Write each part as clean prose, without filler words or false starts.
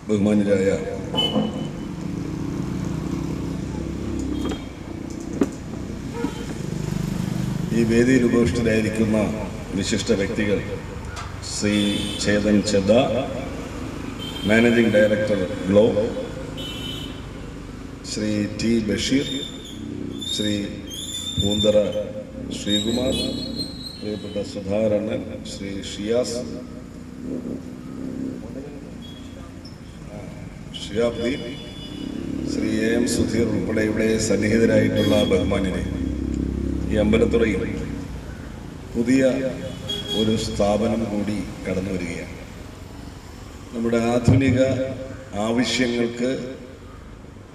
ബഹുമാന്യരായ ഈ വേദിയിൽ ഉപവിഷ്ടരായിരിക്കുന്ന വിശിഷ്ട വ്യക്തികൾ, ശ്രീ ചേതൻ ചെദ്ദ, മാനേജിംഗ് ഡയറക്ടർ ഗ്ലോ, ശ്രീ ടി ബഷീർ, ശ്രീ പൂന്തറ ശ്രീകുമാർ, പ്രിയപ്പെട്ട സുധാകരണ്ണൻ, ശ്രീ ഷിയാസ്, ഷിയാബ്ദീൻ, ശ്രീ എ എം സുധീർ ഉൾപ്പെടെ ഇവിടെ സന്നിഹിതരായിട്ടുള്ള ബഹുമാന്യരെ, ഈ അമ്പലത്തുറയിൽ പുതിയ ഒരു സ്ഥാപനം കൂടി കടന്നു വരികയാണ്. നമ്മുടെ ആധുനിക ആവശ്യങ്ങൾക്ക്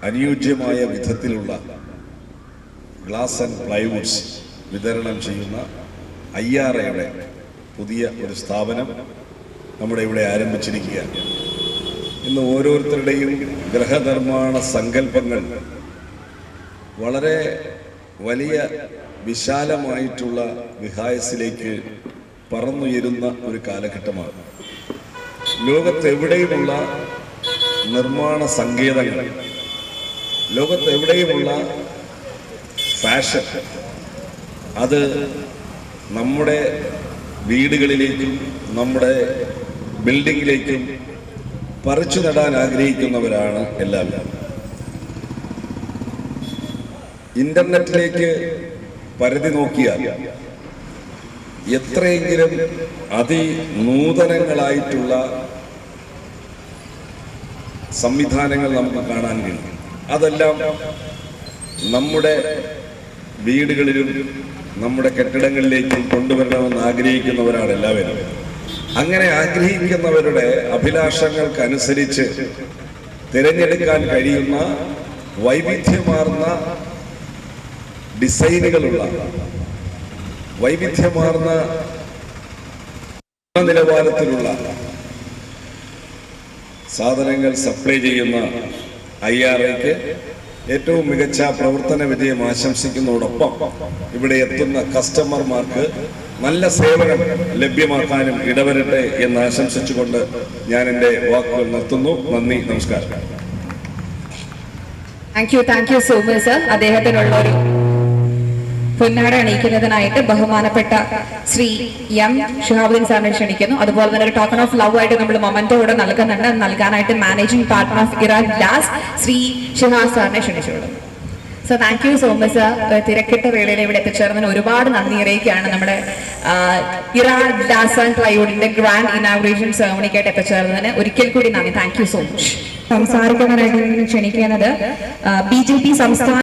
അനുയോജ്യമായ വിധത്തിലുള്ള ഗ്ലാസ് ആൻഡ് പ്ലൈവുഡ്സ് വിതരണം ചെയ്യുന്ന IRAയുടെ പുതിയ ഒരു സ്ഥാപനം നമ്മുടെ ഇവിടെ ആരംഭിച്ചിരിക്കുകയാണ്. ഇന്ന് ഓരോരുത്തരുടെയും ഗൃഹനിർമ്മാണ സങ്കല്പങ്ങൾ വളരെ വലിയ വിശാലമായിട്ടുള്ള വിഹായസിലേക്ക് പറന്നുയരുന്ന ഒരു കാലഘട്ടമാണ്. ലോകത്തെവിടെയുമുള്ള നിർമ്മാണ സങ്കേതങ്ങൾ, ലോകത്തെവിടെയുമുള്ള ഫാഷൻ, അത് നമ്മുടെ വീടുകളിലേക്കും നമ്മുടെ ബിൽഡിങ്ങിലേക്കും പറിച്ചു നടാൻ ആഗ്രഹിക്കുന്നവരാണ് എല്ലാവരും. ഇന്റർനെറ്റിലേക്ക് പരിധി നോക്കിയാൽ എത്രയെങ്കിലും അതിനൂതനങ്ങളായിട്ടുള്ള സംവിധാനങ്ങൾ നമുക്ക് കാണാൻ കഴിയും. അതെല്ലാം നമ്മുടെ വീടുകളിലും നമ്മുടെ കെട്ടിടങ്ങളിലേക്കും കൊണ്ടുവരണമെന്ന് ആഗ്രഹിക്കുന്നവരാണ് എല്ലാവരും. അങ്ങനെ ആഗ്രഹിക്കുന്നവരുടെ അഭിലാഷങ്ങൾക്കനുസരിച്ച് തിരഞ്ഞെടുക്കാൻ കഴിയുന്ന വൈവിധ്യമാർന്ന ഡിസൈനുകളുള്ള, വൈവിധ്യമാർന്ന നിലവാരത്തിലുള്ള സാധനങ്ങൾ സപ്ലൈ ചെയ്യുന്ന IRAയ്ക്ക് ഏറ്റവും മികച്ച പ്രവർത്തന വിജയം ആശംസിക്കുന്നതോടൊപ്പം ഇവിടെ എത്തുന്ന കസ്റ്റമർമാർക്ക് നല്ല സേവനം ലഭ്യമാക്കാനും ഇടവരട്ടെ എന്ന് ആശംസിച്ചുകൊണ്ട് ഞാൻ എൻ്റെ വാക്കുകൾ നിർത്തുന്നു. നന്ദി, നമസ്കാരം. Thank you so much sir. അദ്ദേഹത്തിനുള്ള ഒരു പൊന്നാട അണിയിക്കുന്നതിനായിട്ട് ബഹുമാനപ്പെട്ട ശ്രീ എം ഷിഹാബുദ്ദീൻ സാറിനെ ക്ഷണിക്കുന്നു. അതുപോലെ തന്നെ ഒരു ടോക്കൺ ഓഫ് ലവ് ആയിട്ട് നമ്മൾ മൊമെന്റോ ഇവിടെ നൽകുന്നുണ്ട്. നൽകാനായിട്ട് managing partner of Era glass Shri Shihab സാറിനെ ക്ഷണിച്ചുകൊള്ളും. So thank you so much sir. തിരക്കിട്ട വേളയിൽ ഇവിടെ എത്തിച്ചേർന്നതിന് ഒരുപാട് നന്ദി അറിയിക്കുകയാണ്. നമ്മുടെ ഇറാ ഗ്ലാസ് ആൻഡ് പ്ലൈവുഡിന്റെ ഗ്രാൻഡ് ഇനാഗുറേഷൻ സെറമണിക്കായിട്ട് എത്തിച്ചേർന്നതിന് ഒരിക്കൽ കൂടി നന്ദി. Thank you so much. സംസാരിക്കുന്നതിനായിട്ട് ക്ഷണിക്കുന്നത് BJP സംസ്ഥാന